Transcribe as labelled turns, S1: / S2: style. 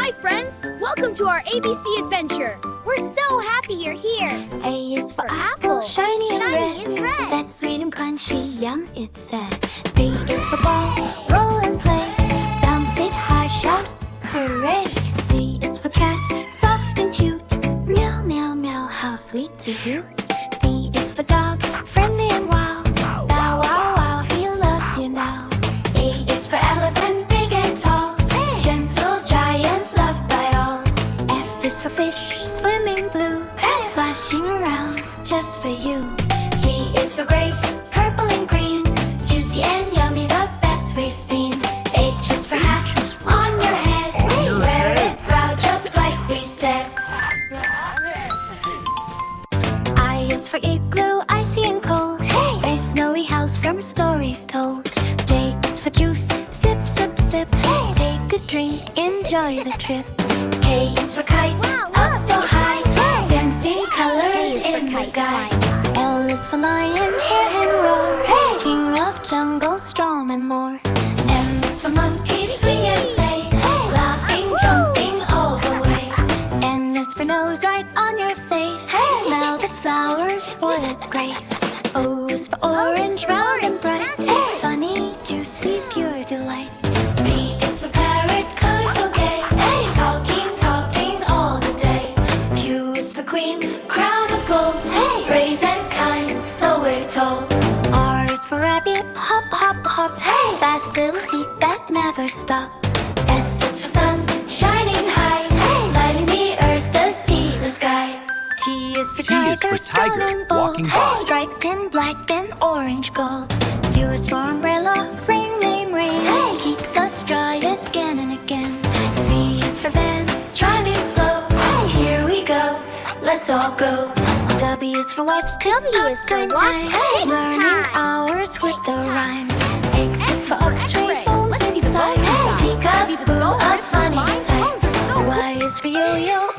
S1: Hi, friends! Welcome to our ABC adventure. We're so happy you're here.
S2: A is for apple, shiny and red. Is that sweet and crunchy? Yum, it said. B is for ball, roll and play. Bounce it high, shout, hooray. C is for cat, soft and cute. Meow, meow, meow, how sweet to hoot. D is for dog, friendly and wild. Bow, wow, wow, he loves you now. E is for elephant, big and tall. Gentle giant, loved by all. F is for fish, swimming blue. Splashing around just for you. G is for grapes, purple and green. Juicy and yummy, the best we've seen. H is for hat, on your head. Wear it proud, just like we said. I is for igloo, icy and cold. A snowy house from stories told. J is for juice, sip, sip, sip. Take a drink, enjoy the trip. K is for kite, up so high. Dancing colors in the sky. L is for lion, hear him roar. King of jungle, strong and more. M is for monkey, swing and play. Laughing, jumping all the way. N is for nose, right on your face. Smell the flowers, what a grace. O is for orange, round and bright. Sunny, juicy, pure delight. P is for parrot, colors so gay. Talking, talking all the day. Q is for queen, crown of gold. Brave and kind, so we're told. R is for rabbit, hop, hop, hop. Fast little feet that never stop. S is for sun, shining high. Lighting the earth, the sea, the sky. T is for tiger, strong and bold. Striped in black and orange gold. U is for umbrella, ring, name, ring. Keeps us dry again and again. V is for van, driving slow. Here we go, let's all go. W is for watch, tick-tock, time. Learning hours with the rhyme. X is for up, straight bones inside. Peek-a-boo, a funny sight. Y is for yo-yo,